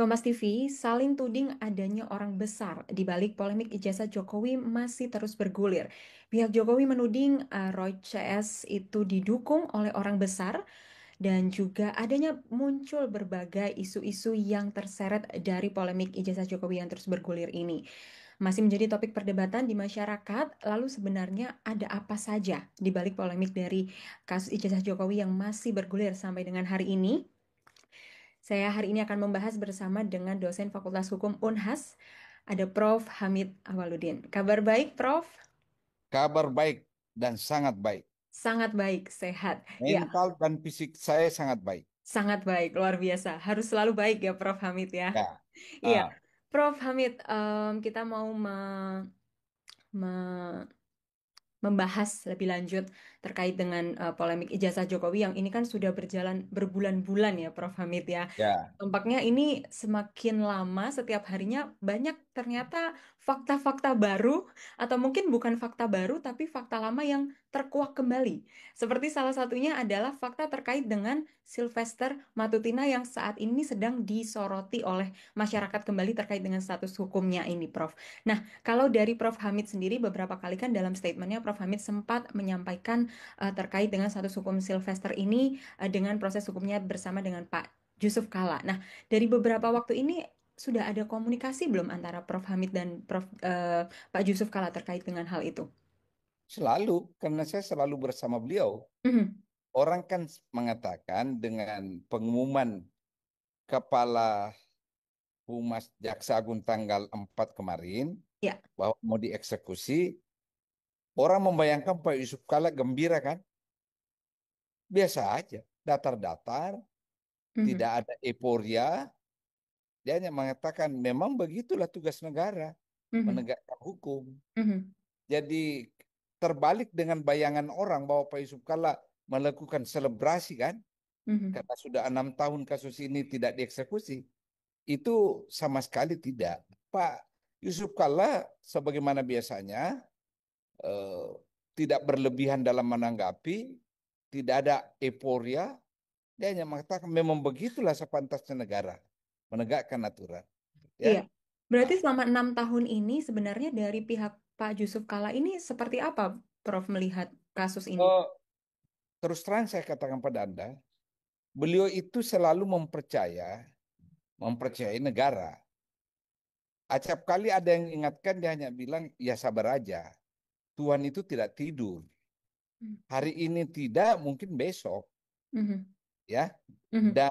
Kompas TV saling tuding adanya orang besar di balik polemik ijazah Jokowi masih terus bergulir. Pihak Jokowi menuding Roy CS itu didukung oleh orang besar dan juga adanya muncul berbagai isu-isu yang terseret dari polemik ijazah Jokowi yang terus bergulir ini. Masih menjadi topik perdebatan di masyarakat, lalu sebenarnya ada apa saja di balik polemik dari kasus ijazah Jokowi yang masih bergulir sampai dengan hari ini? Saya hari ini akan membahas bersama dengan dosen Fakultas Hukum Unhas, ada Prof. Hamid Awaludin. Kabar baik, Prof? Kabar baik dan sangat baik. Sangat baik, sehat. Ya, Mental dan fisik saya sangat baik. sangat baik, luar biasa. Harus selalu baik ya, Prof. Hamid ya. Ya, Iya, ah, Prof. Hamid, kita mau me- membahas lebih lanjut terkait dengan polemik ijazah Jokowi yang ini kan sudah berjalan berbulan-bulan ya, Prof. Hamid ya. ya. Tampaknya ini semakin lama setiap harinya banyak ternyata fakta-fakta baru atau mungkin bukan fakta baru tapi fakta lama yang terkuak kembali. Seperti salah satunya adalah fakta terkait dengan Sylvester Matutina yang saat ini sedang disoroti oleh masyarakat kembali terkait dengan status hukumnya ini, Prof. Nah, kalau dari Prof. Hamid sendiri beberapa kali kan dalam statementnya Prof. Hamid sempat menyampaikan terkait dengan status hukum Sylvester ini dengan proses hukumnya bersama dengan Pak Yusuf Kala. Nah, dari beberapa waktu ini sudah ada komunikasi belum antara Prof. Hamid dan Pak Yusuf Kala terkait dengan hal itu? Selalu, karena saya selalu bersama beliau. Mhm. Orang kan mengatakan dengan pengumuman Kepala Humas Jaksa Agung tanggal 4 kemarin Ya. bahwa mau dieksekusi, orang membayangkan Pak Yusuf Kala gembira kan? Biasa aja, datar-datar, Mhm. tidak ada euforia. Dia hanya mengatakan memang begitulah tugas negara, Mhm. menegakkan hukum. Mhm. Jadi terbalik dengan bayangan orang bahwa Pak Yusuf Kalla melakukan selebrasi kan, Mhm. karena sudah 6 tahun kasus ini tidak dieksekusi. Itu sama sekali tidak. Pak Yusuf Kalla sebagaimana biasanya eh, tidak berlebihan dalam menanggapi, tidak ada euforia. Dia hanya mengatakan memang begitulah sepantasnya negara menegakkan aturan. Ya. Iya. Berarti Ah, selama 6 tahun ini sebenarnya dari pihak Pak Yusuf Kala ini seperti apa, Prof, melihat kasus ini? oh, terus terang saya katakan pada Anda, beliau itu selalu mempercayai negara. Acap kali ada yang ingatkan dia hanya bilang ya sabar aja. Tuhan itu tidak tidur. Hari ini tidak, mungkin besok Mhm. ya. Mhm. Dan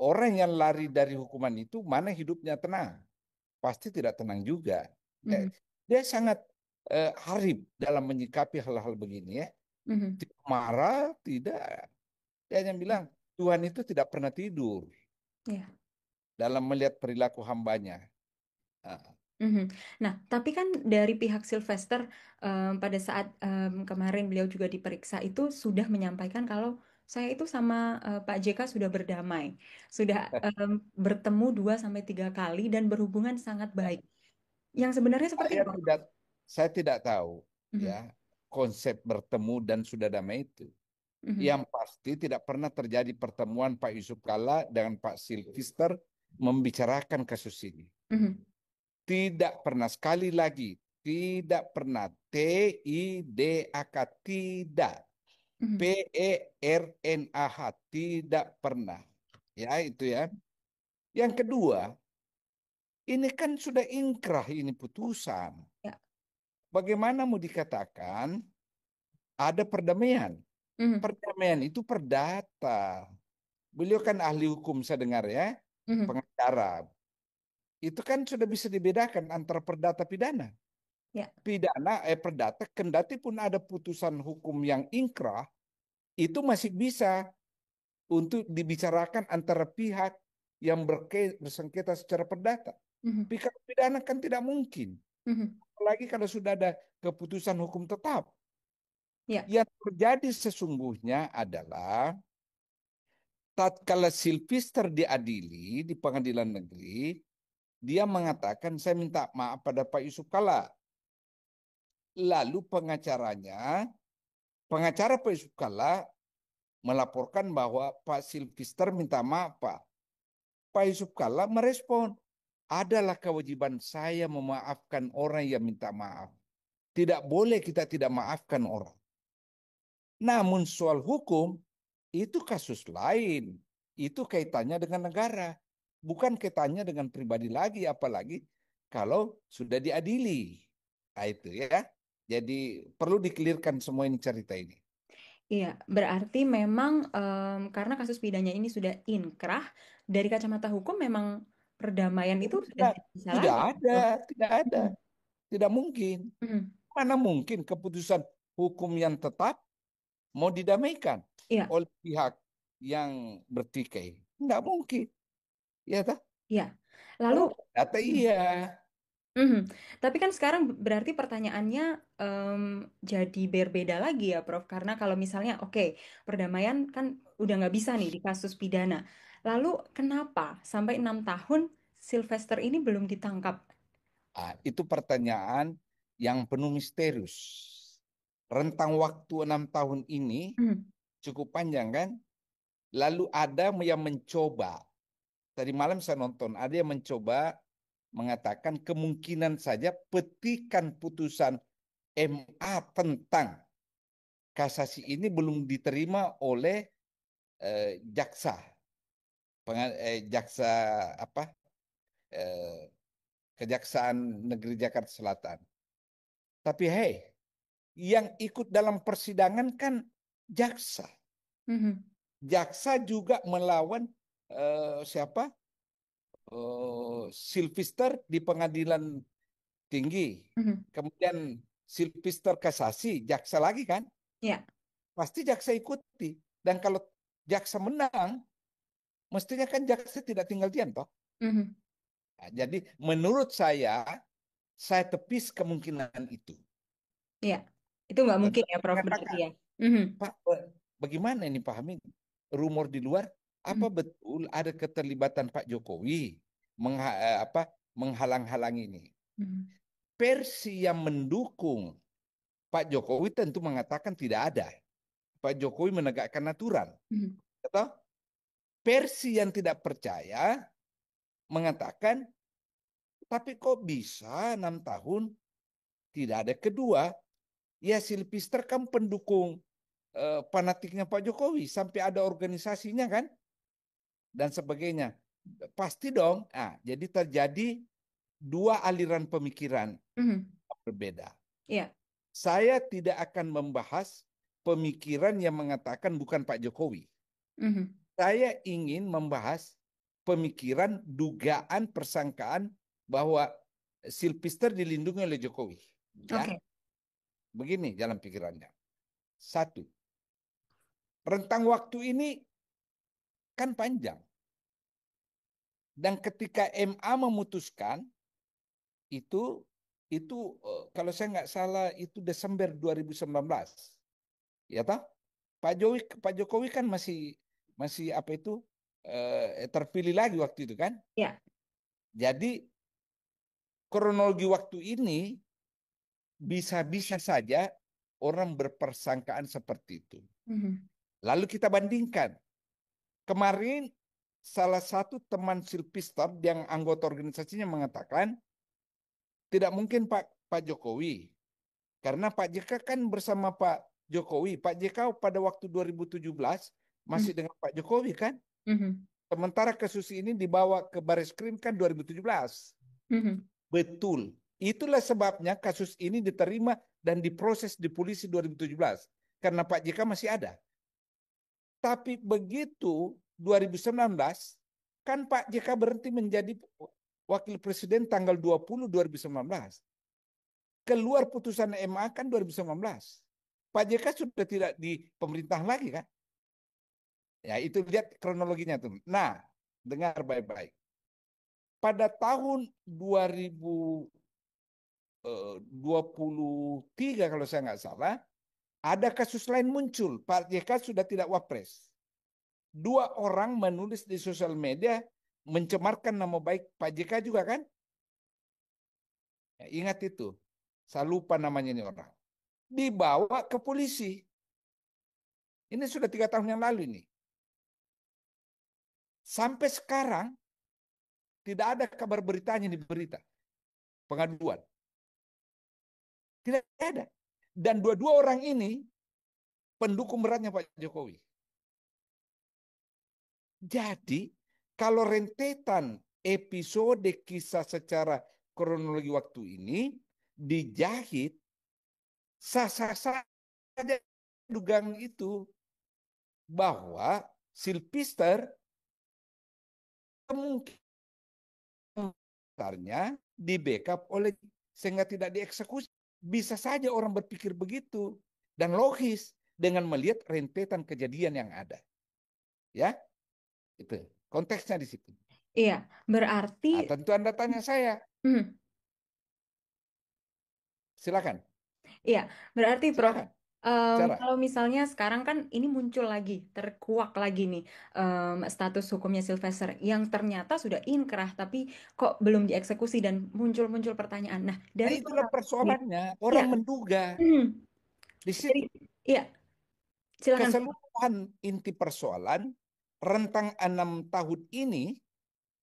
orang yang lari dari hukuman itu mana hidupnya tenang? Pasti tidak tenang juga. Eh, Mhm. Dia sangat harib dalam menyikapi hal-hal begini ya. Mhm. Tidak marah, tidak. Dia hanya bilang Tuhan itu tidak pernah tidur Ya. dalam melihat perilaku hambanya. Ah, Mhm. Nah, tapi kan dari pihak Sylvester pada saat kemarin beliau juga diperiksa itu sudah menyampaikan kalau saya itu sama Pak JK sudah berdamai, sudah bertemu 2 sampai 3 kali dan berhubungan sangat baik. Yang sebenarnya seperti Saya apa? tidak saya tidak tahu ya Mhm. konsep bertemu dan sudah damai itu. Mhm. Yang pasti tidak pernah terjadi pertemuan Pak Yusuf Kalla dengan Pak Silvister membicarakan kasus ini. Mhm. Tidak pernah sekali lagi, tidak pernah TIDAK tidak, Mhm. PERNAH tidak pernah. Ya itu ya. Yang kedua, ini kan sudah inkrah ini putusan. Ya. Bagaimana mau dikatakan ada perdamaian? Mhm. Perdamaian itu perdata. Beliau kan ahli hukum saya dengar ya, Mhm. pengacara. Itu kan sudah bisa dibedakan antara perdata pidana. Ya. Perdata, kendati pun ada putusan hukum yang ingkrah, itu masih bisa untuk dibicarakan antara pihak yang bersengketa secara perdata. Mhm. Pihak pidana kan tidak mungkin. Mhm. Apalagi kalau sudah ada keputusan hukum tetap. Ya. Yang terjadi sesungguhnya adalah tatkala Sylvester diadili di pengadilan negeri, dia mengatakan saya minta maaf pada Pak Yusuf Kalla. Lalu pengacara Pak Yusuf Kalla melaporkan bahwa Pak Sylvester minta maaf Pak. Pak Yusuf Kalla merespon, adalah kewajiban saya memaafkan orang yang minta maaf. Tidak boleh kita tidak maafkan orang. Namun soal hukum, itu kasus lain. Itu kaitannya dengan negara. Bukan kaitannya dengan pribadi lagi, apalagi kalau sudah diadili. Nah, itu ya. Jadi perlu dikelirkan semua ini cerita ini. Iya, berarti memang karena kasus pidananya ini sudah inkrah, dari kacamata hukum memang perdamaian itu sudah Tidak, tidak bisa tidak lagi. ada, Prof. tidak ada, Mhm. tidak mungkin. Mhm. Mana mungkin keputusan hukum yang tetap mau didamaikan Iya, oleh pihak yang bertikai? Tidak mungkin, ya tak? iya. Lalu, Kalau data mhm. iya. Mhm. Tapi kan sekarang berarti pertanyaannya em, jadi berbeda lagi ya, Prof. Karena kalau misalnya, oke, perdamaian kan udah nggak bisa nih di kasus pidana. Lalu kenapa sampai 6 tahun Sylvester ini belum ditangkap? Ah, itu pertanyaan yang penuh misterius. Rentang waktu 6 tahun ini Mhm. cukup panjang kan? Lalu ada yang mencoba. Tadi malam saya nonton, ada yang mencoba mengatakan kemungkinan saja petikan putusan MA tentang kasasi ini belum diterima oleh jaksa, jaksa apa? eh, Kejaksaan Negeri Jakarta Selatan. Tapi hey, yang ikut dalam persidangan kan jaksa. Mhm. Jaksa juga melawan siapa? Silvister di pengadilan tinggi. Mhm. Kemudian Silvister kasasi, jaksa lagi kan? Ya. Pasti jaksa ikuti. Dan kalau jaksa menang, mestinya kan jaksa tidak tinggal diam toh. Mhm. Nah, jadi menurut saya tepis kemungkinan itu. Ya. Itu nggak mungkin Tetap ya, Prof. Berarti mengatakan, ya. Mhm. Pak, bagaimana ini pahami rumor di luar? Apa Mhm. betul ada keterlibatan Pak Jokowi menghalang-halangi ini? Mhm. Versi yang mendukung Pak Jokowi tentu mengatakan tidak ada. Pak Jokowi menegakkan aturan. Mhm. Atau versi yang tidak percaya mengatakan, tapi kok bisa 6 tahun tidak ada kedua? Ya Silpister kan pendukung fanatiknya Pak Jokowi sampai ada organisasinya kan dan sebagainya. Pasti dong. Ah, jadi terjadi dua aliran pemikiran Mhm. berbeda. Iya. Saya tidak akan membahas pemikiran yang mengatakan bukan Pak Jokowi. Mhm. Saya ingin membahas pemikiran, dugaan, persangkaan bahwa Silpister dilindungi oleh Jokowi. Ya, Oke. begini jalan pikirannya. Satu, rentang waktu ini kan panjang. Dan ketika MA memutuskan itu itu kalau saya nggak salah itu Desember 2019. Ya toh? Pak Jokowi kan masih masih apa itu terpilih lagi waktu itu kan. Ya. Jadi kronologi waktu ini bisa-bisa saja orang berpersangkaan seperti itu. Mhm. Lalu kita bandingkan. Kemarin salah satu teman Silpistar yang anggota organisasinya mengatakan tidak mungkin Pak Jokowi karena Pak JK kan bersama Pak Jokowi. Pak JK pada waktu 2017 masih Mhm. dengan Pak Jokowi kan. Mhm. Sementara kasus ini dibawa ke Bareskrim kan 2017. Mhm. Betul. Itulah sebabnya kasus ini diterima dan diproses di polisi 2017. Karena Pak JK masih ada. Tapi begitu 2019, kan Pak JK berhenti menjadi wakil presiden tanggal 20 2019. Keluar putusan MA kan 2019. Pak JK sudah tidak di pemerintah lagi kan? Ya itu lihat kronologinya tuh. Nah, dengar baik-baik. Pada tahun 2023 kalau saya nggak salah, ada kasus lain muncul. Pak JK sudah tidak wapres. Dua orang menulis di sosial media mencemarkan nama baik Pak JK juga kan? Ya, ingat itu. Saya lupa namanya ini orang. Dibawa ke polisi. Ini sudah 3 tahun yang lalu ini. Sampai sekarang Tidak ada kabar beritanya di berita pengaduan. Tidak ada. Dan dua-dua orang ini pendukung beratnya Pak Jokowi. Jadi kalau rentetan episode kisah secara kronologi waktu ini dijahit, sah-sah saja dugaan itu bahwa Sylvester kemungkinan di backup oleh sehingga tidak dieksekusi. Bisa saja orang berpikir begitu dan logis dengan melihat rentetan kejadian yang ada. Ya, itu konteksnya di situ. Iya, berarti, Nah, tentu Anda tanya saya, hmm, silakan, iya, berarti Prof, silakan. Cara kalau misalnya sekarang kan ini muncul lagi, terkuak lagi nih status hukumnya Sylvester yang ternyata sudah inkrah, tapi kok belum dieksekusi dan muncul-muncul pertanyaan. Nah, Nah, dari Prof itulah sendiri, persoalannya. iya, Orang menduga hmm, di dari, situ. iya, silakan. Keseluruhan inti persoalan rentang 6 tahun ini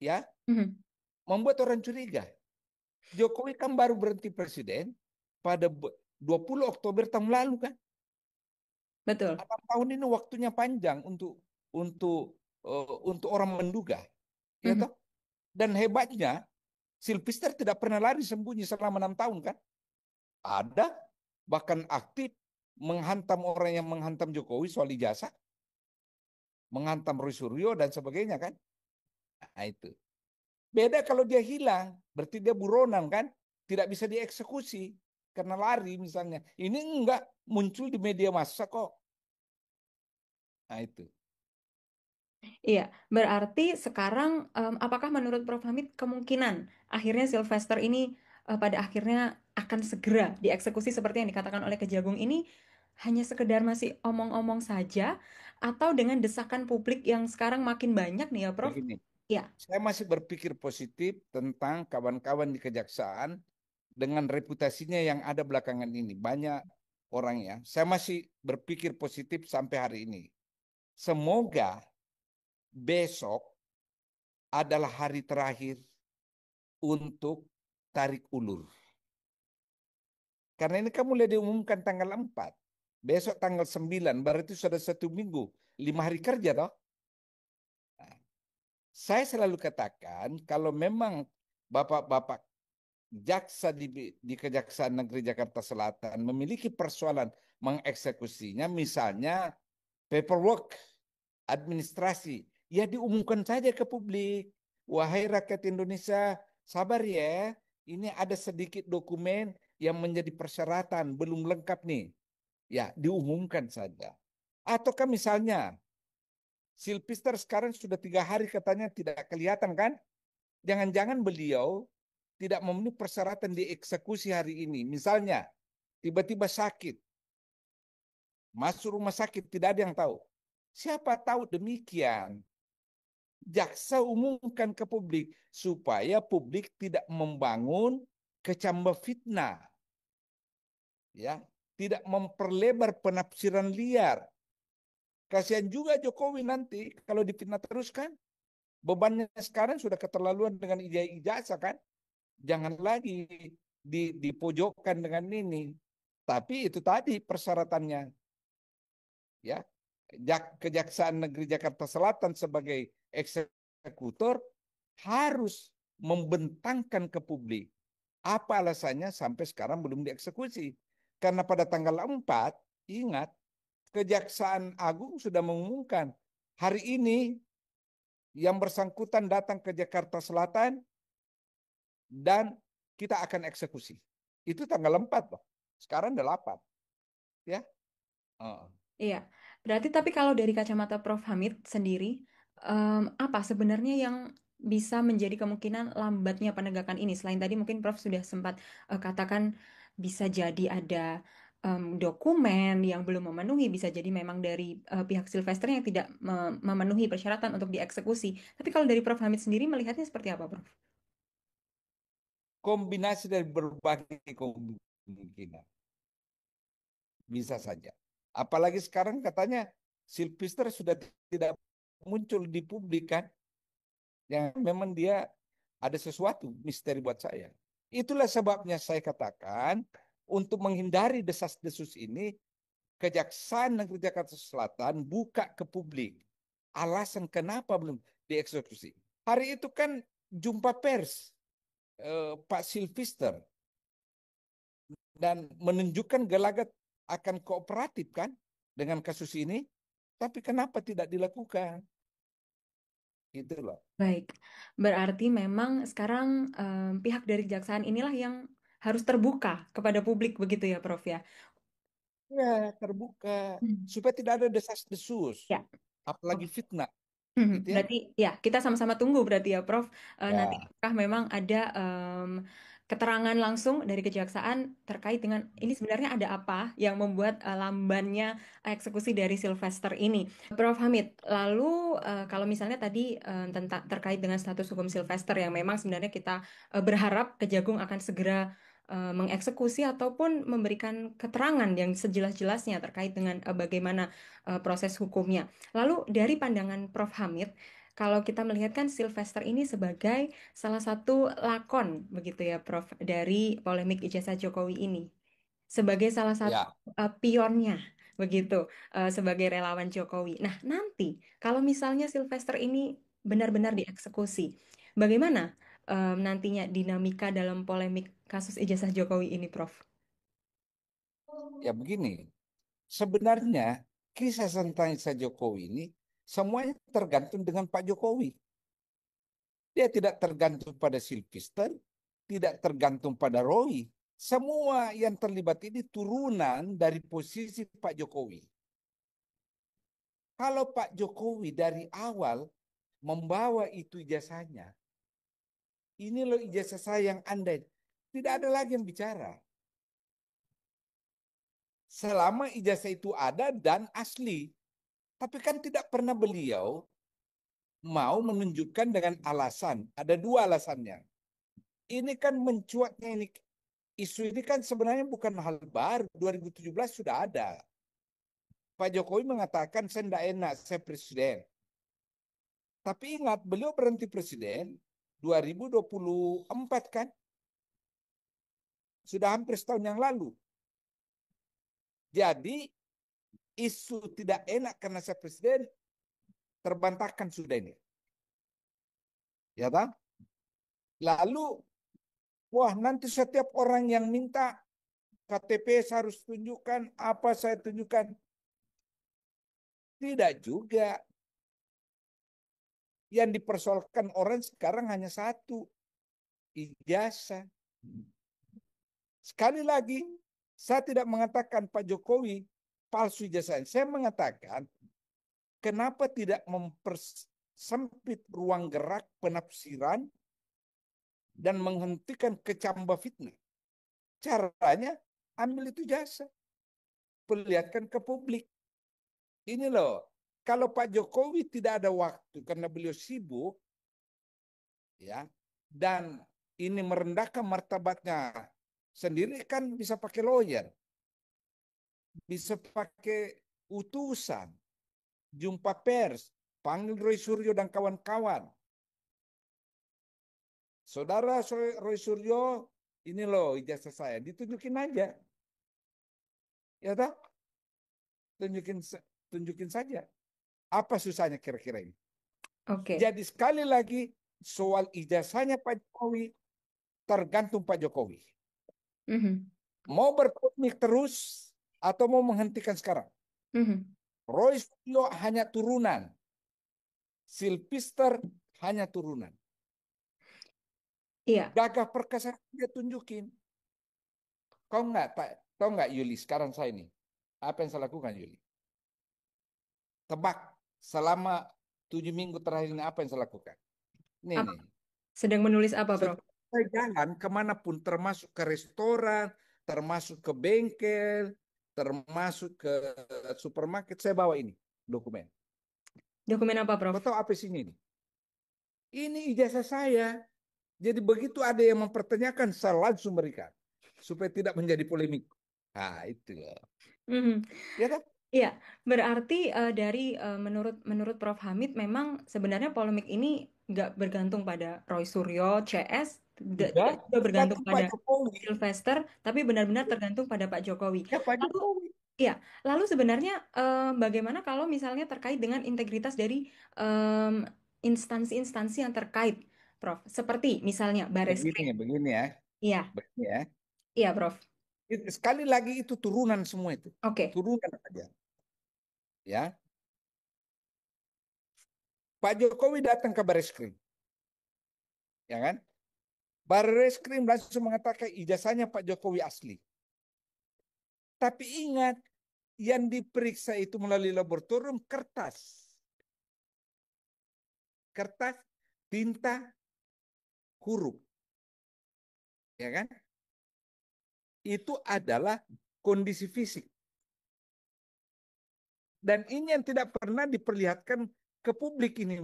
ya Mhm, membuat orang curiga. Jokowi kan baru berhenti presiden pada 20 Oktober tahun lalu kan. betul. 6 tahun ini waktunya panjang untuk orang menduga, ya Mhm, toh. Dan hebatnya Sylvester tidak pernah lari sembunyi selama 6 tahun kan. Ada bahkan aktif menghantam orang yang menghantam Jokowi soal ijazah, menghantam Roy Suryo dan sebagainya kan. Nah, itu. Beda kalau dia hilang, berarti dia buronan kan, tidak bisa dieksekusi karena lari misalnya. Ini enggak muncul di media massa kok. Nah, itu. iya, berarti sekarang apakah menurut Prof Hamid kemungkinan akhirnya Sylvester ini pada akhirnya akan segera dieksekusi seperti yang dikatakan oleh Kejagung ini hanya sekedar masih omong-omong saja atau dengan desakan publik yang sekarang makin banyak nih ya Prof? Begini, Ya. saya masih berpikir positif tentang kawan-kawan di kejaksaan dengan reputasinya yang ada belakangan ini. Banyak orang ya. Saya masih berpikir positif sampai hari ini. Semoga besok adalah hari terakhir untuk tarik ulur. Karena ini kamu lihat diumumkan tanggal 4. Besok tanggal 9, berarti sudah 1 minggu. 5 hari kerja toh. Nah, saya selalu katakan kalau memang bapak-bapak jaksa di Kejaksaan Negeri Jakarta Selatan memiliki persoalan mengeksekusinya, misalnya paperwork, administrasi, ya diumumkan saja ke publik. Wahai rakyat Indonesia, sabar ya. Ini ada sedikit dokumen yang menjadi persyaratan, belum lengkap nih. Ya, diumumkan saja. Ataukah misalnya, Sylvester sekarang sudah 3 hari katanya tidak kelihatan kan? Jangan-jangan beliau tidak memenuhi persyaratan dieksekusi hari ini. Misalnya, tiba-tiba sakit, masuk rumah sakit, tidak ada yang tahu. Siapa tahu demikian. Jaksa umumkan ke publik supaya publik tidak membangun kecambah fitnah, ya, tidak memperlebar penafsiran liar. Kasihan juga Jokowi nanti kalau difitnah terus kan. Bebannya sekarang sudah keterlaluan dengan ijazah kan. Jangan lagi dipojokkan dengan ini. Tapi itu tadi persyaratannya, ya. Kejaksaan Negeri Jakarta Selatan sebagai eksekutor harus membentangkan ke publik apa alasannya sampai sekarang belum dieksekusi. Karena pada tanggal 4, ingat, Kejaksaan Agung sudah mengumumkan hari ini yang bersangkutan datang ke Jakarta Selatan dan kita akan eksekusi. Itu tanggal 4 loh. Sekarang 8, ya. Oh. Iya, berarti tapi kalau dari kacamata Prof Hamid sendiri, apa sebenarnya yang bisa menjadi kemungkinan lambatnya penegakan ini? Selain tadi mungkin Prof sudah sempat katakan bisa jadi ada dokumen yang belum memenuhi, bisa jadi memang dari pihak Sylvester yang tidak memenuhi persyaratan untuk dieksekusi. Tapi kalau dari Prof Hamid sendiri melihatnya seperti apa, Prof? Kombinasi dari berbagai kemungkinan. Bisa saja. Apalagi sekarang katanya Sylvester sudah tidak muncul di publik kan. Yang memang dia Ada sesuatu misteri buat saya. Itulah sebabnya saya katakan untuk menghindari desas-desus ini, Kejaksaan Negeri Jakarta Selatan buka ke publik alasan kenapa belum dieksekusi. Hari itu kan jumpa pers Pak Silvister dan menunjukkan gelagat akan kooperatif kan dengan kasus ini, tapi kenapa tidak dilakukan? Itu loh. Baik, berarti memang sekarang pihak dari kejaksaan inilah yang harus terbuka kepada publik begitu ya, Prof ya? Ya, terbuka Hmm. supaya tidak ada desas-desus, Ya, apalagi oke. fitnah, Mhm. gitu ya. Berarti ya kita sama-sama tunggu berarti ya Prof. Nanti Ya, apakah memang ada keterangan langsung dari kejaksaan terkait dengan ini sebenarnya ada apa yang membuat lambannya eksekusi dari Sylvester ini. Prof. Hamid, lalu kalau misalnya tadi tentang terkait dengan status hukum Sylvester yang memang sebenarnya kita berharap Kejagung akan segera mengeksekusi ataupun memberikan keterangan yang sejelas-jelasnya terkait dengan bagaimana proses hukumnya. Lalu dari pandangan Prof. Hamid, kalau kita melihat kan Sylvester ini sebagai salah satu lakon begitu ya Prof. Dari polemik ijazah Jokowi ini. Sebagai salah satu ya, pionnya begitu sebagai relawan Jokowi. Nah, nanti kalau misalnya Sylvester ini benar-benar dieksekusi, bagaimana nantinya dinamika dalam polemik kasus ijazah Jokowi ini, Prof? ya begini. Sebenarnya kisah tentang Isa Jokowi ini semuanya tergantung dengan Pak Jokowi. Dia tidak tergantung pada Sylvester, tidak tergantung pada Roy. Semua yang terlibat ini turunan dari posisi Pak Jokowi. Kalau Pak Jokowi dari awal membawa itu ijazahnya, ini loh ijazah saya yang andai, tidak ada lagi yang bicara. Selama ijazah itu ada dan asli. Tapi kan tidak pernah beliau mau menunjukkan dengan alasan. Ada dua alasannya. Ini kan mencuatnya ini. Isu ini kan sebenarnya bukan hal baru. 2017 sudah ada. Pak Jokowi mengatakan saya tidak enak, saya presiden. Tapi ingat, beliau berhenti presiden 2024 kan? Sudah hampir setahun yang lalu. Jadi isu tidak enak karena saya presiden terbantahkan sudah ini. Ya tak? Lalu, wah nanti setiap orang yang minta KTP saya harus tunjukkan, apa saya tunjukkan. Tidak juga. Yang dipersoalkan orang sekarang hanya satu, ijazah. Sekali lagi, saya tidak mengatakan Pak Jokowi palsu ijazah. Saya mengatakan, kenapa tidak mempersempit ruang gerak penafsiran dan menghentikan kecambah fitnah. Caranya, ambil itu jasa, perlihatkan ke publik. Ini loh, kalau Pak Jokowi tidak ada waktu karena beliau sibuk, ya, dan ini merendahkan martabatnya sendiri kan bisa pakai lawyer, bisa pakai utusan, jumpa pers, panggil Roy Suryo dan kawan-kawan. Saudara Roy Suryo, ini loh ijazah saya, ditunjukin aja, ya tak? Tunjukin, tunjukin saja. Apa susahnya kira-kira ini? Oke. Jadi sekali lagi soal ijazahnya Pak Jokowi tergantung Pak Jokowi. Mhm. Mau berpolemik terus atau mau menghentikan sekarang? Mhm. Roy Suryo hanya turunan, Sylvester hanya turunan. Iya. Gagah perkasa dia tunjukin. Kau nggak, Pak? Tahu nggak Yuli? Sekarang saya ini, apa yang saya lakukan Yuli? Tebak. Selama 7 minggu terakhir ini apa yang saya lakukan? Nih Apa? nih. Sedang menulis apa, Prof? Setiap saya jalan kemanapun, termasuk ke restoran, termasuk ke bengkel, termasuk ke supermarket, saya bawa ini dokumen. Dokumen apa, Prof? Kau tahu apa isinya ini? Ini ijazah saya. Jadi begitu ada yang mempertanyakan, saya langsung berikan. Supaya tidak menjadi polemik. Nah, itu loh. Mhm. Ya kan? Iya, berarti dari menurut menurut Prof Hamid memang sebenarnya polemik ini nggak bergantung pada Roy Suryo, CS, Juga tidak juga bergantung tergantung Pak pada Jokowi. Sylvester, tapi benar-benar tergantung pada Pak Jokowi. Ya Pak Lalu, Jokowi. ya, lalu sebenarnya bagaimana kalau misalnya terkait dengan integritas dari em, instansi-instansi yang terkait, Prof? Seperti misalnya Begini, Bareskrim. begini ya, Iya, begini ya. iya, Prof. Sekali lagi itu turunan semua itu, Oke, turunan aja. Ya, Pak Jokowi datang ke Bareskrim, ya kan? Bareskrim langsung mengatakan ijazahnya Pak Jokowi asli. Tapi ingat, yang diperiksa itu melalui laboratorium kertas, kertas, tinta, huruf, ya kan? Itu adalah kondisi fisik. Dan ini yang tidak pernah diperlihatkan ke publik ini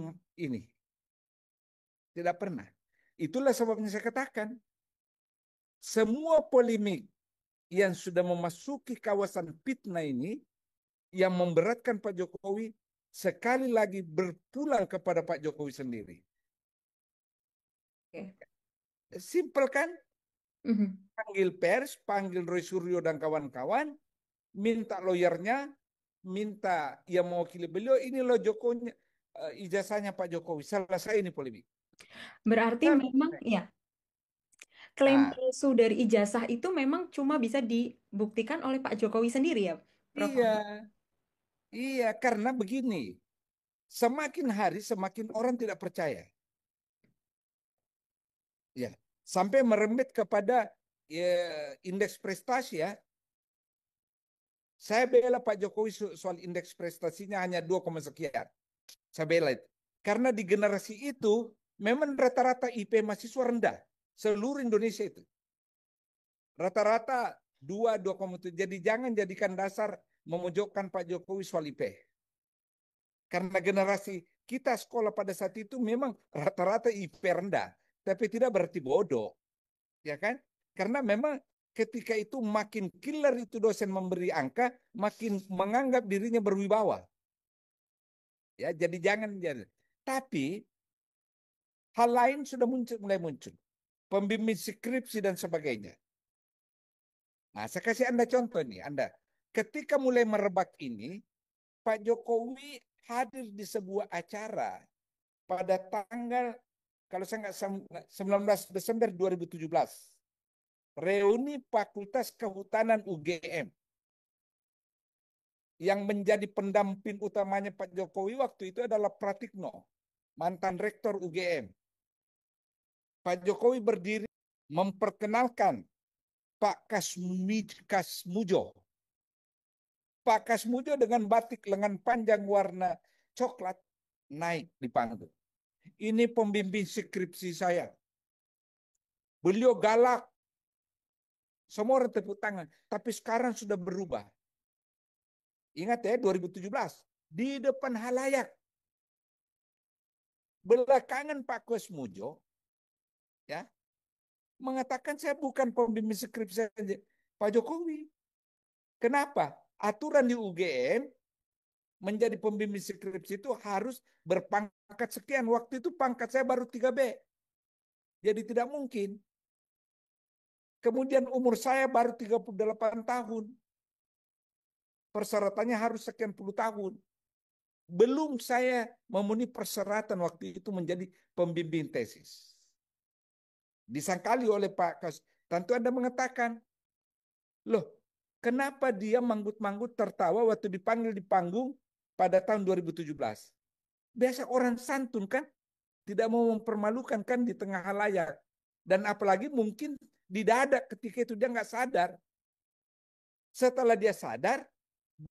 tidak pernah. Itulah sebabnya saya katakan semua polemik yang sudah memasuki kawasan fitnah ini yang memberatkan Pak Jokowi sekali lagi berpulang kepada Pak Jokowi sendiri. oke. Simpel kan? Mhm. Panggil pers, panggil Roy Suryo dan kawan-kawan, minta lawyernya, minta yang mewakili beliau, ini loh Jokowi, ijazahnya Pak Jokowi. Selesai ini polemik. Berarti memang Selesai. ya klaim Nah, palsu dari ijazah itu memang cuma bisa dibuktikan oleh Pak Jokowi sendiri ya, Prof. iya, iya, karena begini, semakin hari semakin orang tidak percaya. Ya, sampai merembet kepada ya, indeks prestasi ya. Saya bela Pak Jokowi soal indeks prestasinya hanya 2, sekian. Saya bela itu. Karena di generasi itu memang rata-rata IP mahasiswa rendah. Seluruh Indonesia itu. Rata-rata 2,7. Jadi jangan jadikan dasar memojokkan Pak Jokowi soal IP. Karena generasi kita sekolah pada saat itu memang rata-rata IP rendah. Tapi tidak berarti bodoh. Ya kan? Karena memang ketika itu makin killer itu dosen memberi angka, makin menganggap dirinya berwibawa. Ya, jadi jangan jadi. Tapi hal lain sudah mulai muncul. Pembimbing skripsi dan sebagainya. Nah, saya kasih Anda contoh nih. Anda, ketika mulai merebak ini, Pak Jokowi hadir di sebuah acara pada tanggal, kalau saya nggak 19 Desember 2017. Reuni Fakultas Kehutanan UGM. Yang menjadi pendamping utamanya Pak Jokowi waktu itu adalah Pratikno, mantan rektor UGM. Pak Jokowi berdiri memperkenalkan Pak Kasmujo. Pak Kasmujo dengan batik lengan panjang warna coklat naik di panggung. Ini pembimbing skripsi saya. Beliau galak, semua orang tepuk tangan. Tapi sekarang sudah berubah. Ingat ya 2017, di depan halayak. Belakangan Pak Kasmujo ya mengatakan saya bukan pembimbing skripsi Pak Jokowi. Kenapa? Aturan di UGM menjadi pembimbing skripsi itu harus berpangkat sekian. Waktu itu pangkat saya baru 3B. Jadi tidak mungkin. Kemudian umur saya baru 38 tahun. Persyaratannya harus sekian puluh tahun. Belum saya memenuhi persyaratan waktu itu menjadi pembimbing tesis. Disangkali oleh Pak Kas. Tentu Anda mengatakan, loh, kenapa dia manggut-manggut tertawa waktu dipanggil di panggung pada tahun 2017? Biasa orang santun kan, tidak mau mempermalukan kan di tengah halayak. Dan apalagi mungkin di dada ketika itu dia nggak sadar. Setelah dia sadar,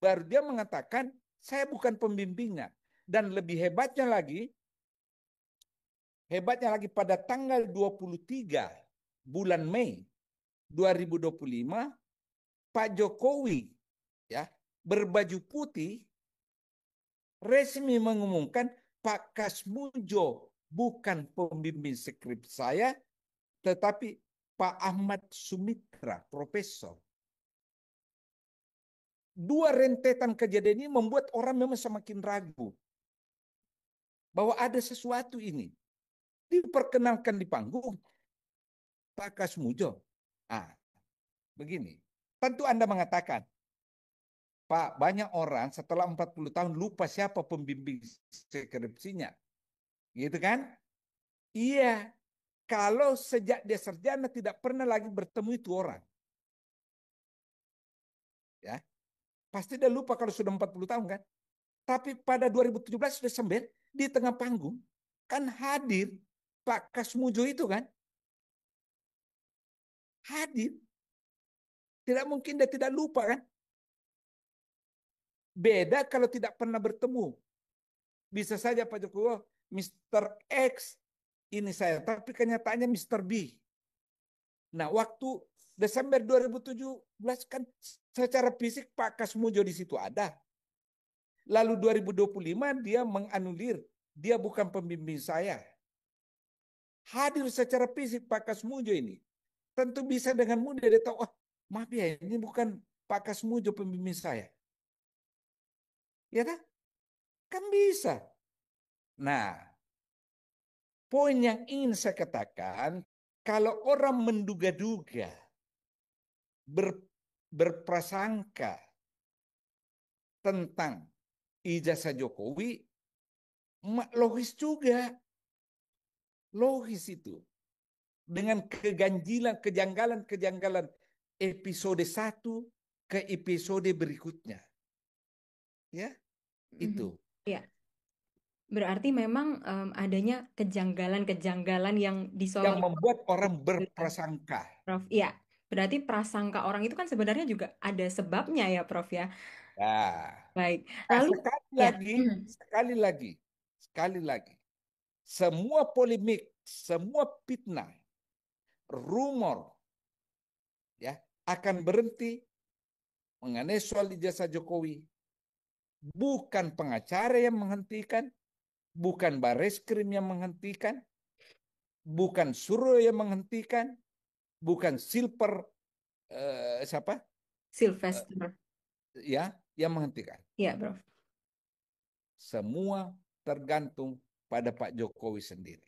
baru dia mengatakan, saya bukan pembimbingnya. Dan lebih hebatnya lagi pada tanggal 23 bulan Mei 2025, Pak Jokowi ya berbaju putih resmi mengumumkan Pak Kasmujo bukan pembimbing skrip saya, tetapi Pak Ahmad Sumitra, profesor. Dua rentetan kejadian ini membuat orang memang semakin ragu bahwa ada sesuatu ini. diperkenalkan di panggung Pak Kasmujo. Ah, begini. Tentu Anda mengatakan, Pak, banyak orang setelah 40 tahun lupa siapa pembimbing skripsinya. Gitu kan? Iya, kalau sejak dia sarjana tidak pernah lagi bertemu itu orang. Ya, pasti dia lupa kalau sudah 40 tahun kan. Tapi pada 2017 Desember di tengah panggung kan hadir Pak Kasmujo itu kan. Hadir. Tidak mungkin dia tidak lupa kan. Beda kalau tidak pernah bertemu. Bisa saja Pak Jokowi, oh, Mr. X ini saya, tapi kenyataannya Mr. B. Nah, waktu Desember 2017 kan secara fisik Pak Kasmujo di situ ada. Lalu 2025 dia menganulir, dia bukan pembimbing saya. Hadir secara fisik Pak Kasmujo ini. Tentu bisa dengan mudah dia tahu, oh maaf ya ini bukan Pak Kasmujo pembimbing saya. Ya kan? Kan bisa. Nah, poin yang ingin saya katakan, kalau orang menduga-duga, ber, berprasangka tentang ijazah Jokowi, logis juga. Logis itu. Dengan kejanggalan-kejanggalan episode satu ke episode berikutnya. Ya, Mhm. itu. Ya, berarti memang adanya kejanggalan-kejanggalan yang Yang disoroti membuat orang ya, berprasangka. Prof. Iya, berarti prasangka orang itu kan sebenarnya juga ada sebabnya ya, Prof ya. Nah, Baik. nah, Lalu sekali ya, lagi, sekali lagi, sekali lagi. Semua polemik, semua fitnah, rumor, ya akan berhenti mengenai soal ijazah Jokowi. Bukan pengacara yang menghentikan, bukan bareskrim yang menghentikan, bukan suruh yang menghentikan, bukan silver siapa Sylvester. ya yang menghentikan. Ya, Prof. Semua tergantung pada Pak Jokowi sendiri.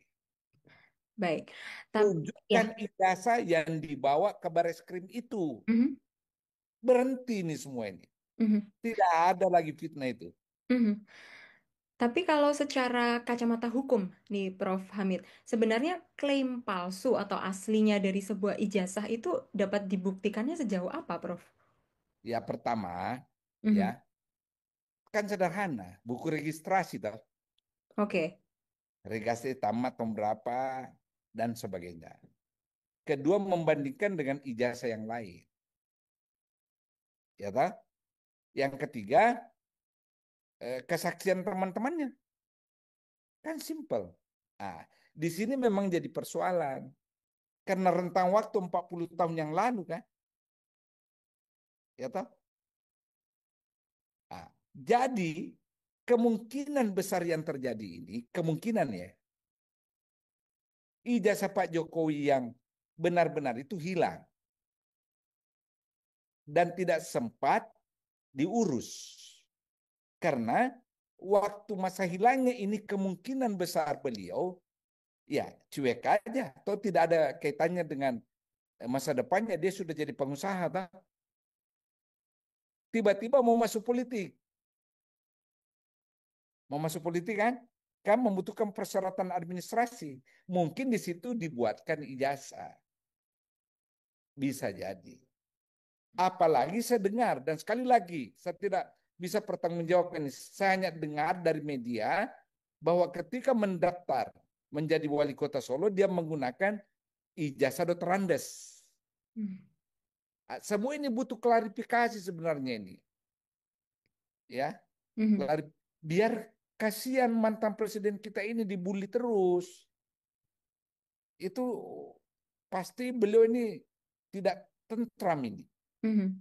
Baik. Tapi Tunjukkan ya. ijazah yang dibawa ke bareskrim itu. Mhm, Berhenti nih semua ini. mhm, Tidak ada lagi fitnah itu. mhm. Tapi kalau secara kacamata hukum nih, Prof. Hamid, sebenarnya klaim palsu atau aslinya dari sebuah ijazah itu dapat dibuktikannya sejauh apa, Prof? Ya pertama, Mhm. ya kan sederhana. Buku registrasi toh. Oke. Registrasi tamat tahun berapa dan sebagainya. Kedua, membandingkan dengan ijazah yang lain. Ya toh. Yang ketiga, kesaksian teman-temannya. Kan simple. Nah, di sini memang jadi persoalan. Karena rentang waktu 40 tahun yang lalu kan. Ya toh. Nah, jadi kemungkinan besar yang terjadi ini, kemungkinan ya, ijazah Pak Jokowi yang benar-benar itu hilang dan tidak sempat diurus. Karena waktu masa hilangnya ini kemungkinan besar beliau ya cuek aja atau tidak ada kaitannya dengan masa depannya dia sudah jadi pengusaha tak? Tiba-tiba mau masuk politik. Mau masuk politik kan membutuhkan persyaratan administrasi. Mungkin di situ dibuatkan ijazah. Bisa jadi. Apalagi saya dengar, dan sekali lagi, saya tidak bisa pertanggungjawabkan ini. Saya hanya dengar dari media bahwa ketika mendaftar menjadi wali kota Solo, dia menggunakan ijazah Dr. Andes. Mhm. Semua ini butuh klarifikasi sebenarnya ini. Ya, Mhm. biar kasihan mantan presiden kita ini dibully terus. Itu pasti beliau ini tidak tentram ini. Mhm.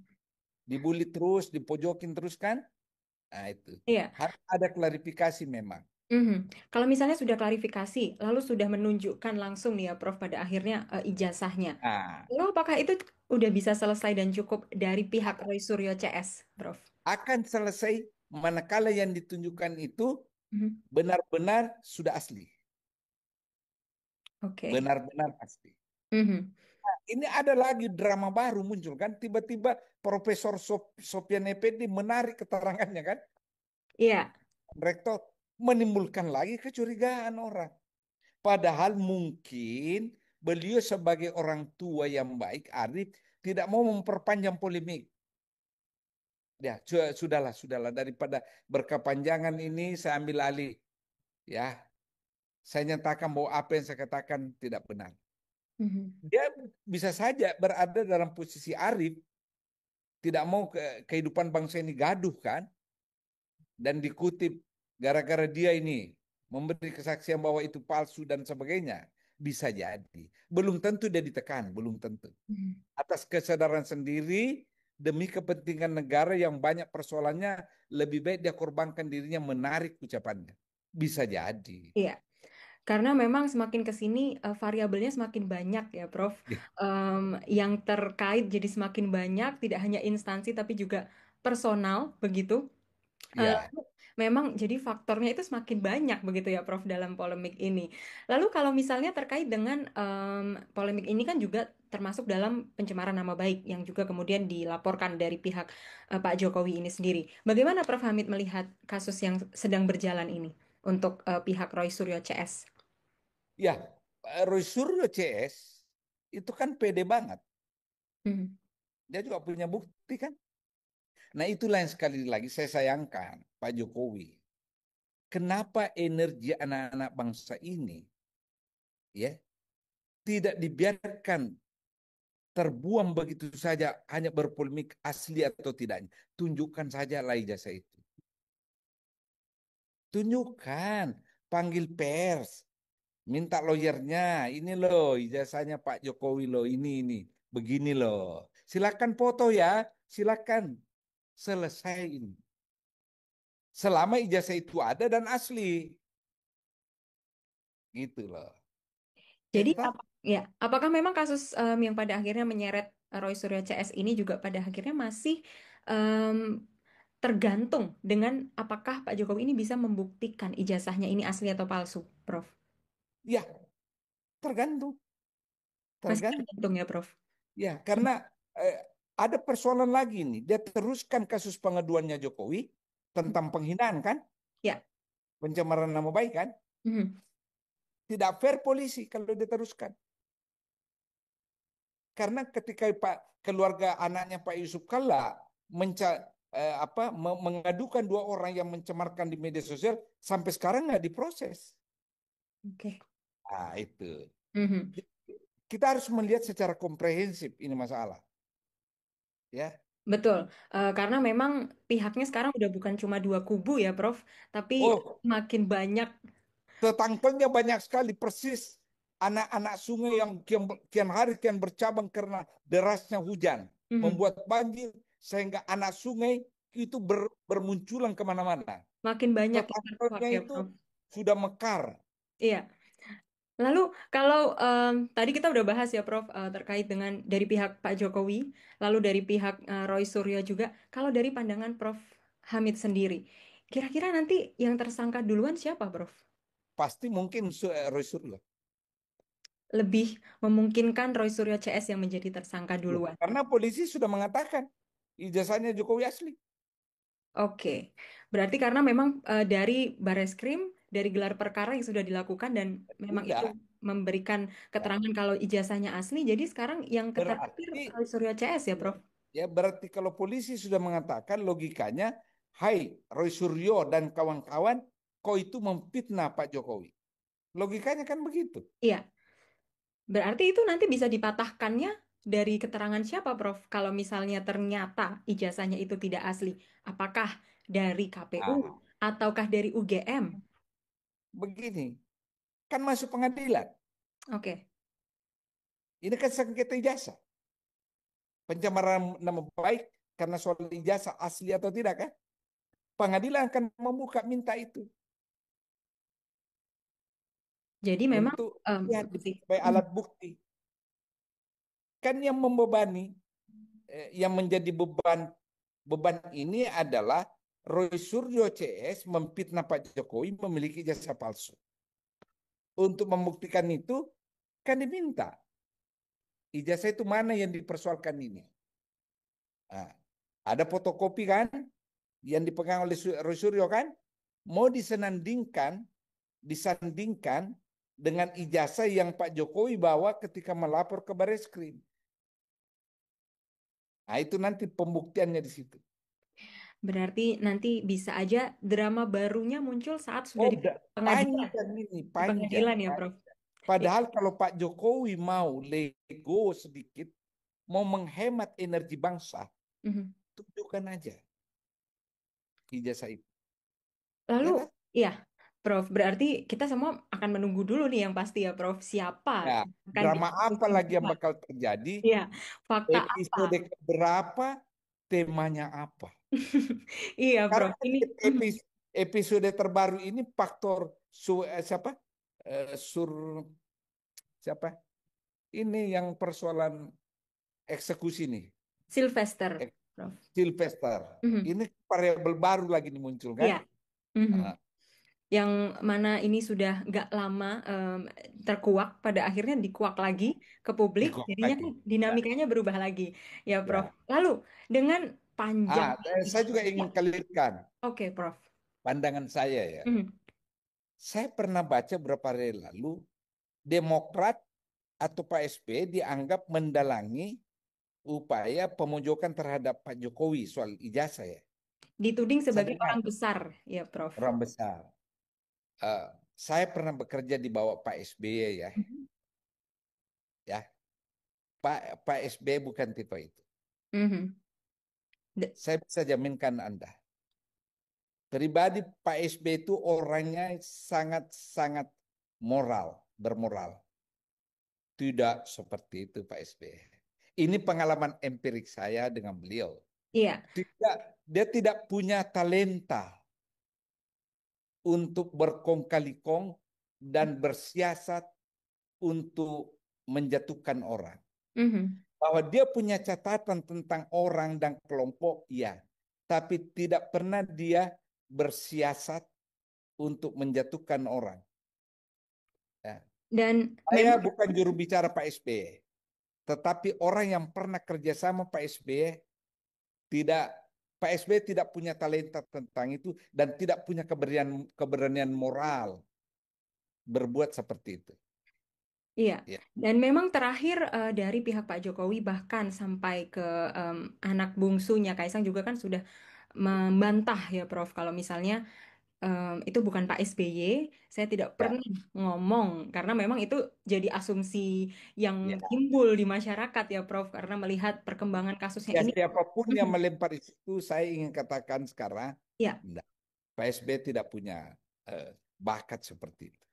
Dibully terus, dipojokin terus kan? Nah, itu. Iya. Harus ada klarifikasi memang. Mhm. Kalau misalnya sudah klarifikasi, lalu sudah menunjukkan langsung nih ya, Prof, pada akhirnya ijazahnya. Nah, Lalu apakah itu udah bisa selesai dan cukup dari pihak Roy Suryo CS, Prof? akan selesai manakala yang ditunjukkan itu Mhm. benar-benar sudah asli. Oke. Benar-benar pasti. Mhm. Ini ada lagi drama baru muncul kan. Tiba-tiba Profesor Sofian Effendi menarik keterangannya kan. Iya. Rektor menimbulkan lagi kecurigaan orang. Padahal mungkin beliau sebagai orang tua yang baik, Arif, tidak mau memperpanjang polemik. Ya, sudahlah, sudahlah. Daripada berkepanjangan ini, saya ambil alih. Ya, saya nyatakan bahwa apa yang saya katakan tidak benar. Mhm. Dia bisa saja berada dalam posisi Arif, tidak mau kehidupan bangsa ini gaduh kan, dan dikutip gara-gara dia ini memberi kesaksian bahwa itu palsu dan sebagainya. Bisa jadi. Belum tentu dia ditekan, belum tentu. Mhm. Atas kesadaran sendiri, demi kepentingan negara yang banyak persoalannya, lebih baik dia korbankan dirinya menarik ucapannya. Bisa jadi. Iya. Karena memang semakin ke sini variabelnya semakin banyak ya, Prof. Ya, Yang terkait jadi semakin banyak, tidak hanya instansi tapi juga personal, begitu. ya, Lalu memang jadi faktornya itu semakin banyak begitu ya, Prof, dalam polemik ini. Lalu kalau misalnya terkait dengan polemik ini kan juga termasuk dalam pencemaran nama baik yang juga kemudian dilaporkan dari pihak Pak Jokowi ini sendiri. Bagaimana Prof Hamid melihat kasus yang sedang berjalan ini untuk pihak Roy Suryo CS? ya. Roy Suryo CS itu kan pede banget. Mhm. Dia juga punya bukti kan. Nah itulah yang sekali lagi saya sayangkan Pak Jokowi. Kenapa energi anak-anak bangsa ini ya tidak dibiarkan terbuang begitu saja hanya berpolemik asli atau tidaknya. Tunjukkan saja lah ijazah itu. Tunjukkan, panggil pers, minta lawyernya. Ini loh ijazahnya Pak Jokowi loh, ini, begini loh. Silakan foto ya, silakan selesai ini. Selama ijazah itu ada dan asli, gitu loh. Ya Jadi toh? ya, apakah memang kasus yang pada akhirnya menyeret Roy Suryo CS ini juga pada akhirnya masih em, tergantung dengan apakah Pak Jokowi ini bisa membuktikan ijazahnya ini asli atau palsu, Prof? Ya, tergantung, Masih tergantung. tergantung ya, Prof? Ya, karena eh, ada persoalan lagi nih. Dia teruskan kasus pengaduannya Jokowi tentang penghinaan kan, Ya. pencemaran nama baik kan. Mhm. Tidak fair polisi kalau diteruskan. Karena ketika Pak keluarga anaknya Pak Yusuf Kalla mengadukan dua orang yang mencemarkan di media sosial sampai sekarang nggak diproses. Oke. Ah itu. Mhm. Kita harus melihat secara komprehensif ini masalah, ya. Betul. Karena memang pihaknya sekarang udah bukan cuma dua kubu ya, Prof, tapi Oh, makin banyak. tetangkanya banyak sekali persis anak-anak sungai yang kian hari kian bercabang karena derasnya hujan, Mhm. membuat banjir sehingga anak sungai itu bermunculan kemana-mana. Makin banyak yang terkuak Tetangkanya ya, itu Prof. sudah mekar. Iya. Lalu kalau tadi kita udah bahas ya Prof terkait dengan dari pihak Pak Jokowi, lalu dari pihak Roy Suryo juga. Kalau dari pandangan Prof Hamid sendiri, kira-kira nanti yang tersangka duluan siapa Prof? Pasti mungkin Roy Suryo. Lebih memungkinkan Roy Suryo CS yang menjadi tersangka Loh, duluan. karena polisi sudah mengatakan ijazahnya Jokowi asli. Oke, berarti karena memang dari Bareskrim, dari gelar perkara yang sudah dilakukan dan memang itu Sudah. memberikan Ya. keterangan kalau ijazahnya asli, jadi sekarang yang keterpikir Berarti Roy Suryo CS ya Prof? ya berarti kalau polisi sudah mengatakan logikanya, hai Roy Suryo dan kawan-kawan, kau itu memfitnah Pak Jokowi. Logikanya kan begitu. Iya. Berarti itu nanti bisa dipatahkannya dari keterangan siapa, Prof? Kalau misalnya ternyata ijazahnya itu tidak asli, apakah dari KPU Nah, ataukah dari UGM? begini, kan masuk pengadilan. Oke, Ini kan sengketa ijazah. Pencemaran nama baik karena soal ijazah asli atau tidak kan? Pengadilan akan membuka minta itu jadi memang untuk lihat masih. sebagai Hmm. alat bukti. Kan yang membebani, yang menjadi beban beban ini adalah Roy Suryo CS memfitnah Pak Jokowi memiliki jasa palsu. Untuk membuktikan itu, akan diminta. Ijazah itu mana yang dipersoalkan ini? Nah, ada fotokopi kan yang dipegang oleh Roy Suryo kan? Mau disandingkan dengan ijazah yang Pak Jokowi bawa ketika melapor ke Bareskrim. Nah, itu nanti pembuktiannya di situ. Berarti nanti bisa aja drama barunya muncul saat sudah Oh, di pengadilan. panjang ini, Di panjang. pengadilan ya, Prof. Ya. Padahal kalau Pak Jokowi mau lego sedikit, mau menghemat energi bangsa, Mhm. tunjukkan aja ijazah itu. Lalu, Ya kan? ya, Prof, berarti kita semua akan menunggu dulu nih yang pasti ya, Prof. Siapa Ya, yang akan drama apa dieksekusi lagi yang duluan? bakal terjadi? Iya, fakta apa? Episode berapa? Temanya apa? Iya, Karena Prof. Ini, episode terbaru ini faktor siapa? Sur siapa? Ini yang persoalan eksekusi nih, Sylvester, Ek- Prof. Sylvester. Mhm. Ini variabel baru lagi dimuncul kan? Iya. Mhm. Nah, Yang mana ini sudah nggak lama terkuak, pada akhirnya dikuak lagi ke publik, kok jadinya lagi. kan Ya, dinamikanya berubah lagi, ya, Prof. ya. Lalu dengan panjang, Saya juga ya, ingin kelirkan oke, Prof. pandangan saya ya. Mhm. Saya pernah baca beberapa hari lalu, Demokrat atau Pak SB dianggap mendalangi upaya pemojokan terhadap Pak Jokowi soal ijazah ya. Dituding Saya sebagai dengar orang besar, ya, Prof. orang besar. Eh, saya pernah bekerja di bawah Pak SBY ya, Mhm. ya. Pak SBY bukan tipe itu. Mhm. Saya bisa jaminkan Anda. Pribadi Pak SBY itu orangnya sangat-sangat moral, bermoral. Tidak seperti itu Pak SBY. Ini pengalaman empirik saya dengan beliau. Iya. Tidak, dia tidak punya talenta untuk berkong kali kong dan bersiasat untuk menjatuhkan orang. Mhm. Bahwa dia punya catatan tentang orang dan kelompok, ya. Tapi tidak pernah dia bersiasat untuk menjatuhkan orang. Ya. Dan Saya memang, bukan juru bicara Pak SBY, tetapi orang yang pernah kerjasama Pak SBY tidak Pak SBY tidak punya talenta tentang itu dan tidak punya keberanian moral berbuat seperti itu. iya, Ya, dan memang terakhir dari pihak Pak Jokowi bahkan sampai ke anak bungsunya Kaisang juga kan sudah membantah ya, Prof. Kalau misalnya itu bukan Pak SBY, saya tidak ya, pernah ngomong karena memang itu jadi asumsi yang ya. timbul di masyarakat ya, Prof. Karena melihat perkembangan kasusnya Ya ini. siapapun yang Mhm. melempar itu, saya ingin katakan sekarang, Ya, enggak. Pak SBY tidak punya bakat seperti itu.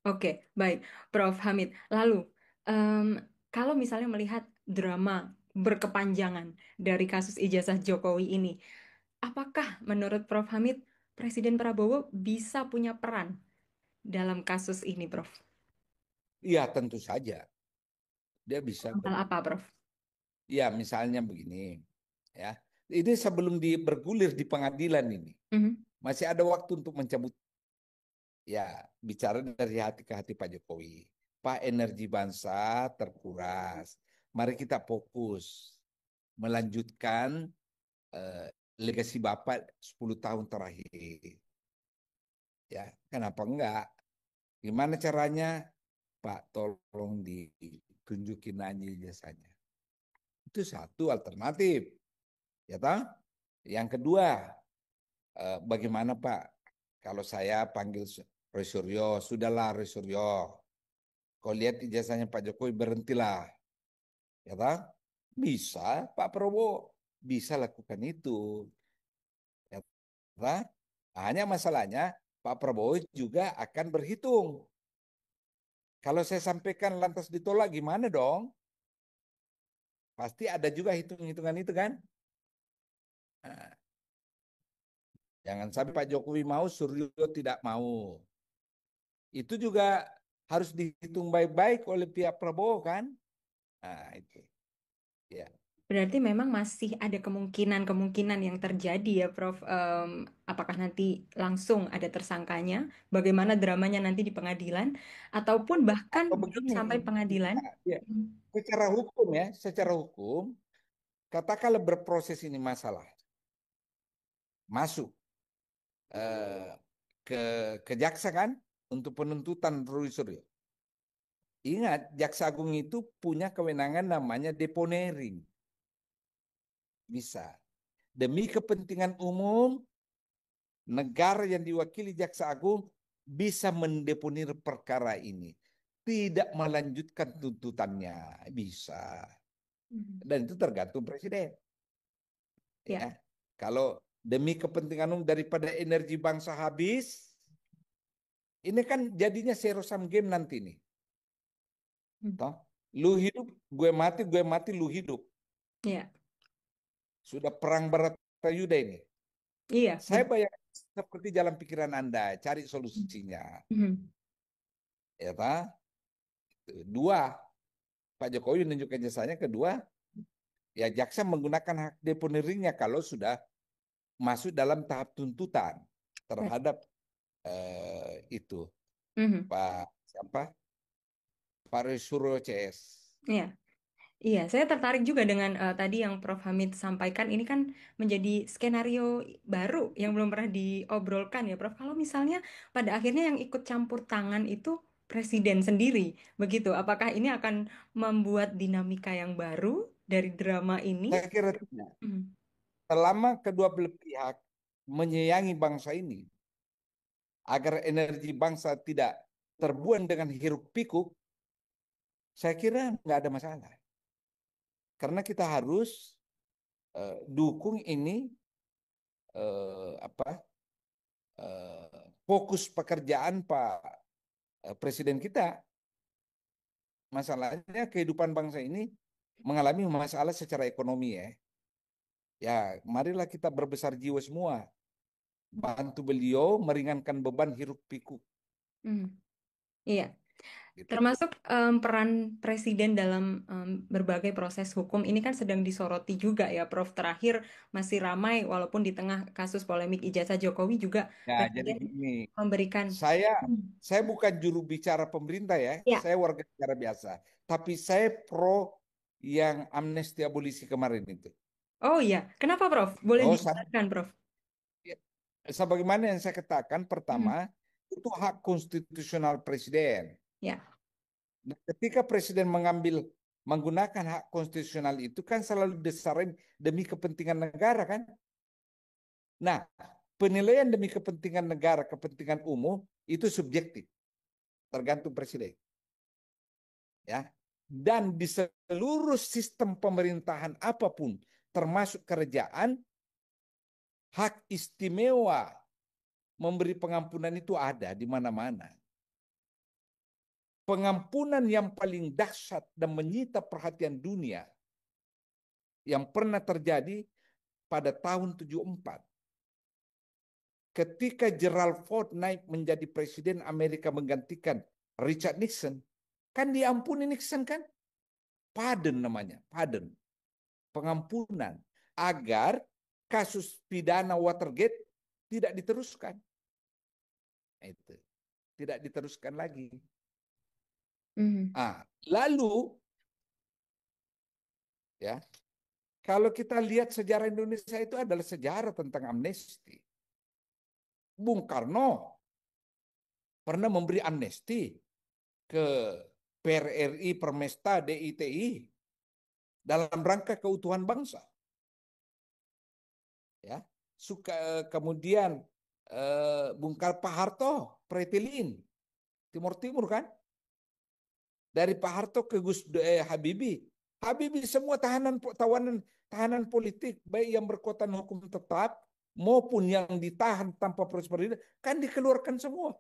oke, baik, Prof. Hamid. Lalu, em, kalau misalnya melihat drama berkepanjangan dari kasus ijazah Jokowi ini, apakah menurut Prof. Hamid, Presiden Prabowo bisa punya peran dalam kasus ini, Prof? Iya, tentu saja dia bisa kok. Hal apa, Prof? Ya, misalnya begini, ya. Ini sebelum bergulir di pengadilan ini, Mhm. masih ada waktu untuk mencabut. Ya, bicara dari hati ke hati Pak Jokowi. Pak, energi bangsa terkuras. Mari kita fokus melanjutkan eh, legasi Bapak 10 tahun terakhir. Ya, kenapa enggak? Gimana caranya? Pak, tolong ditunjukin aja jasanya. Itu satu alternatif. Ya toh? Yang kedua, bagaimana Pak? Kalau saya panggil Roy Suryo, sudahlah Roy Suryo. Kau lihat ijazahnya Pak Jokowi, berhentilah. Ya toh? Bisa, Pak Prabowo bisa lakukan itu. Ya toh? Hanya masalahnya Pak Prabowo juga akan berhitung. Kalau saya sampaikan lantas ditolak gimana dong? Pasti ada juga hitung-hitungan itu kan? Nah, jangan sampai Pak Jokowi mau, Suryo tidak mau. Itu juga harus dihitung baik-baik oleh pihak Prabowo kan? Nah, itu. Ya. Berarti memang masih ada kemungkinan-kemungkinan yang terjadi ya, Prof. Apakah nanti langsung ada tersangkanya, bagaimana dramanya nanti di pengadilan, ataupun bahkan Atau belum begini, sampai pengadilan. ya, Hmm. secara hukum ya, secara hukum, katakanlah berproses ini masalah, masuk eh, ke jaksa kan untuk penuntutan Roy Suryo. Ingat, Jaksa Agung itu punya kewenangan namanya deponering. Bisa. Demi kepentingan umum, negara yang diwakili Jaksa Agung bisa mendeponir perkara ini. Tidak melanjutkan tuntutannya. Bisa. Hmm. Dan itu tergantung Presiden. Ya. Ya. Kalau demi kepentingan umum daripada energi bangsa habis, ini kan jadinya zero sum game nanti nih. Hmm. Toh, lu hidup, gue mati, lu hidup. Ya. Sudah perang Baratayuda ini. Iya, Saya betul. bayangkan seperti jalan pikiran Anda, cari solusinya. Hmm. Ya, Pak. Dua, Pak Jokowi menunjukkan jasanya. Kedua, ya jaksa menggunakan hak deponeringnya kalau sudah masuk dalam tahap tuntutan terhadap itu Hmm. Pak siapa? Pak Resuro CS. Iya. Iya, saya tertarik juga dengan tadi yang Prof. Hamid sampaikan. Ini kan menjadi skenario baru yang belum pernah diobrolkan ya, Prof. Kalau misalnya pada akhirnya yang ikut campur tangan itu presiden sendiri, begitu. Apakah ini akan membuat dinamika yang baru dari drama ini? Saya kira tidak. Hmm. Selama kedua belah pihak menyayangi bangsa ini, agar energi bangsa tidak terbuang dengan hiruk pikuk, saya kira nggak ada masalah. Karena kita harus dukung ini apa fokus pekerjaan Pak Presiden kita. Masalahnya kehidupan bangsa ini mengalami masalah secara ekonomi ya. Ya, marilah kita berbesar jiwa semua, bantu beliau meringankan beban hiruk pikuk Hmm. Iya. gitu. Termasuk peran presiden dalam berbagai proses hukum ini kan sedang disoroti juga ya, Prof. Terakhir masih ramai walaupun di tengah kasus polemik ijazah Jokowi juga Ya, jadi presiden gini, memberikan. saya Hmm. saya bukan juru bicara pemerintah ya, Ya, saya warga negara biasa, tapi saya pro yang amnesti abolisi kemarin itu. oh iya, kenapa, Prof? Boleh Oh, dijelaskan, Prof? sebagaimana yang saya katakan, Hmm. pertama itu hak konstitusional presiden. Ya. Nah, ketika presiden menggunakan hak konstitusional itu kan selalu disaring demi kepentingan negara kan. Nah, penilaian demi kepentingan negara, kepentingan umum itu subjektif, tergantung presiden, ya. Dan di seluruh sistem pemerintahan apapun, termasuk kerajaan, hak istimewa memberi pengampunan itu ada di mana-mana. Pengampunan yang paling dahsyat dan menyita perhatian dunia yang pernah terjadi pada tahun 74. Ketika Gerald Ford naik menjadi presiden Amerika menggantikan Richard Nixon, kan diampuni Nixon kan? Pardon namanya, pardon, pengampunan agar kasus pidana Watergate tidak diteruskan. Itu tidak diteruskan lagi. Hmm. Lalu ya, kalau kita lihat sejarah Indonesia itu adalah sejarah tentang amnesti. Bung Karno pernah memberi amnesti ke PRRI, Permesta, DITI dalam rangka keutuhan bangsa. Ya, kemudian Bung Karno, Pak Harto, Pretilin, Timur Timur kan, dari Pak Harto ke Habibie. Habibie semua tahanan politik baik yang berkekuatan hukum tetap maupun yang ditahan tanpa proses peradilan kan dikeluarkan semua.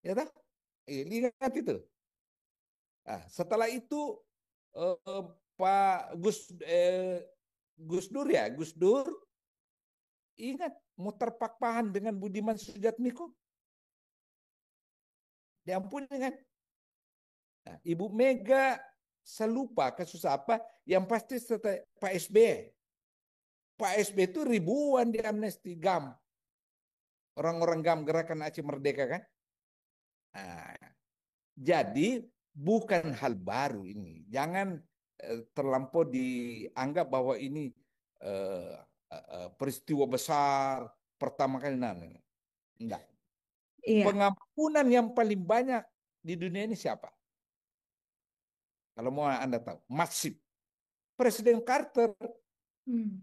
Ya tak? Ingat itu. Nah, setelah itu eh, Pak Gus Dur ya, Gus Dur ingat muter pak-pahan dengan Budiman Sujatmiko, diampuni kan? Nah, Ibu Mega Saya lupa kasus apa, yang pasti setelah Pak SBY. Pak SBY itu ribuan di amnesti GAM, orang-orang GAM Gerakan Aceh Merdeka kan. Nah, jadi bukan hal baru ini. Jangan terlampau dianggap bahwa ini eh, peristiwa besar pertama kali. Nah, nah, nah. Enggak. Iya. Pengampunan yang paling banyak di dunia ini siapa? Kalau mau Anda tahu, masif. Presiden Carter Hmm.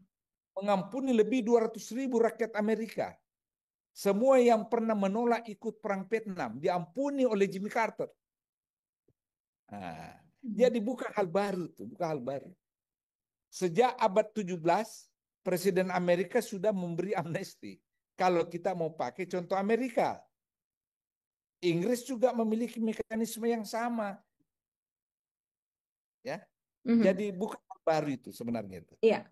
mengampuni lebih 200.000 rakyat Amerika. Semua yang pernah menolak ikut perang Vietnam diampuni oleh Jimmy Carter. Nah, Hmm. jadi bukan hal baru tuh, bukan hal baru. Sejak abad 17, Presiden Amerika sudah memberi amnesti. Kalau kita mau pakai contoh Amerika, Inggris juga memiliki mekanisme yang sama, ya. Mhm. Jadi bukan hal baru itu sebenarnya itu. Iya.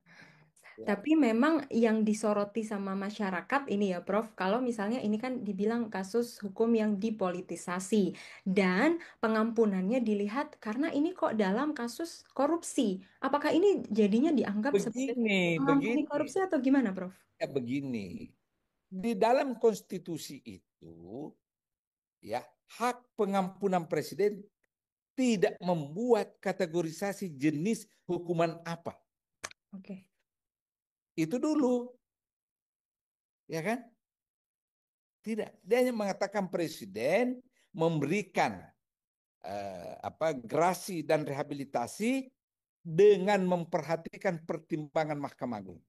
Ya. Tapi memang yang disoroti sama masyarakat ini ya, Prof, kalau misalnya ini kan dibilang kasus hukum yang dipolitisasi dan pengampunannya dilihat karena ini kok dalam kasus korupsi. Apakah ini jadinya dianggap sebagai Begini, mengampuni begini, korupsi atau gimana, Prof? ya begini. Di dalam konstitusi itu, ya, hak pengampunan presiden tidak membuat kategorisasi jenis hukuman apa. Oke. Itu dulu, ya kan? Tidak. Dia hanya mengatakan presiden memberikan grasi dan rehabilitasi dengan memperhatikan pertimbangan Mahkamah Agung.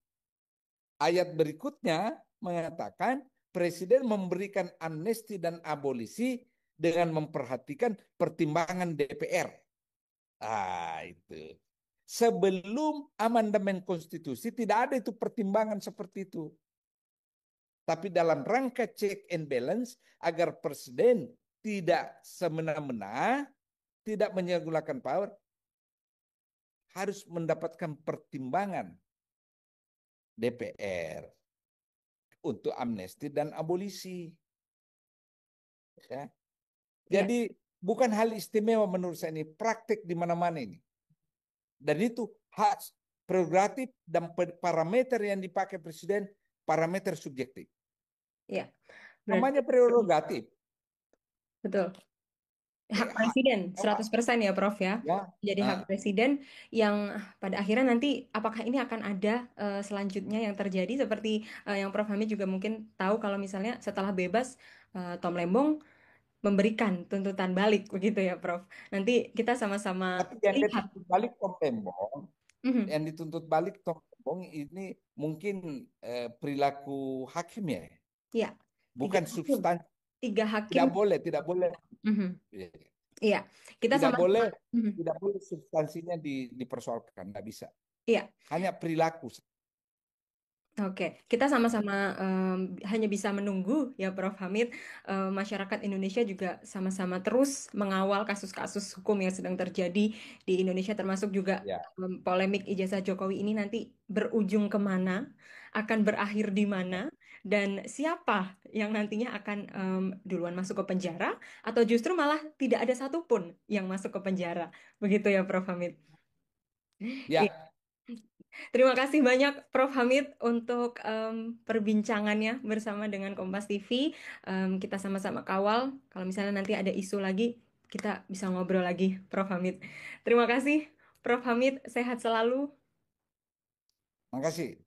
Ayat berikutnya mengatakan presiden memberikan amnesti dan abolisi dengan memperhatikan pertimbangan DPR. Itu. Sebelum amandemen konstitusi tidak ada itu pertimbangan seperti itu. Tapi dalam rangka check and balance agar presiden tidak semena-mena, tidak menyalahgunakan power, harus mendapatkan pertimbangan DPR untuk amnesti dan abolisi. Ya. Iya, Jadi bukan hal istimewa menurut saya ini, praktik di mana-mana ini. Dan itu hak prerogatif dan parameter yang dipakai presiden, parameter subjektif. iya. Berarti Namanya prerogatif. betul. Hak Hak, presiden apa? 100% ya Prof ya. Ya. Jadi hak Ah. presiden yang pada akhirnya nanti apakah ini akan ada selanjutnya yang terjadi seperti yang Prof Hamid juga mungkin tahu kalau misalnya setelah bebas Tom Lembong memberikan tuntutan balik begitu ya Prof. Nanti kita sama-sama Tapi yang lihat. dituntut balik Tom Lembong, Mhm. yang dituntut balik Tom Lembong ini mungkin perilaku hakim ya, Iya, tiga bukan hakim. substansi. Tiga hakim. Tidak boleh, tidak boleh. Mhm. Ya. Iya, kita Tidak sama-sama. boleh, Mhm. tidak boleh substansinya dipersoalkan, nggak bisa. Iya. Hanya perilaku. Oke, kita sama-sama hanya bisa menunggu ya Prof. Hamid. Masyarakat Indonesia juga sama-sama terus mengawal kasus-kasus hukum yang sedang terjadi di Indonesia, termasuk juga Ya, polemik ijazah Jokowi ini nanti berujung kemana, akan berakhir di mana, dan siapa yang nantinya akan duluan masuk ke penjara, atau justru malah tidak ada satupun yang masuk ke penjara. Begitu ya Prof. Hamid. Iya. ya, Terima kasih banyak Prof. Hamid untuk perbincangannya bersama dengan Kompas TV. Kita sama-sama kawal. Kalau misalnya nanti ada isu lagi, kita bisa ngobrol lagi, Prof. Hamid. Terima kasih, Prof. Hamid. Sehat selalu. makasih.